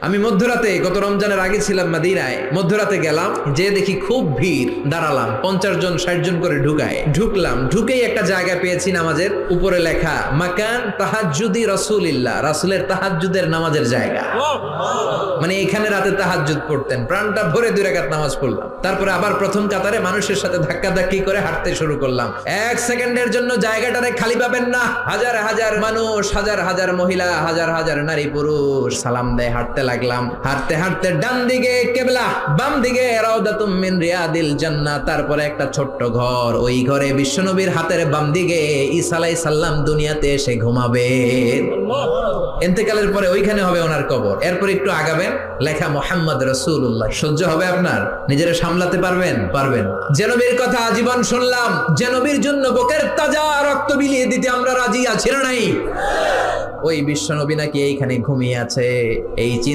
আমি মধ্যরাতে গত রমজানের আগে ছিলাম মদিনায়, মধ্যরাতে গেলাম, যে দেখি খুব ভিড়, দাঁড়ালাম, 50 জন 60 জন করে ঢুকলাম, ঢুকেই একটা জায়গা পেয়েছি নামাজের, উপরে লেখা মাকান তাহাজ্জুদি রাসূলিল্লাহ, রাসূলের তাহাজ্জুদের নামাজের জায়গা। মানে এখানে রাতে তাহাজ্জুদ পড়তেন, প্রাণটা ভরে 2 রাকাত নামাজ পড়লাম। তারপরে আবার প্রথম কাতারে মানুষের সাথে ধাক্কাধাক্কি করে হাঁটতে শুরু করলাম। 1 সেকেন্ডের জন্য জায়গাটারে খালি পাবেন না। হাজার হাজার মানুষ, হাজার হাজার মহিলা, হাজার হাজার নারী পুরুষ সালাম দেয়। হাঁটতে লাগলাম, হাঁটতে হাঁটতে ডান দিকে কিবলা, বাম দিকে রাউদাতুম মিন রিয়াদিল জান্নাহ, তারপরে একটা ছোট্ট ঘর, ওই ঘরে বিশ্বনবীর হাতের বাম দিকে ঈসা আলাইহিস সালাম দুনিয়াতে এসে ঘুমাবে। ইন্তেকালের পরে ওইখানে হবে ওনার কবর। এরপর একটু আগাবেন, লেখা মুহাম্মদ রাসূলুল্লাহ। সহ্য হবে আপনার? নিজেরা সামলাতে পারবেন? যে নবীর কথা আজীবন শুনলাম, যে নবীর জন্য বুকের তাজা রক্ত বিলিয়ে দিতে আমরা রাজি আছি না নাই, ওই বিশ্ব নবী নাকি এইখানে ঘুমিয়ে আছে। এই চিন্তা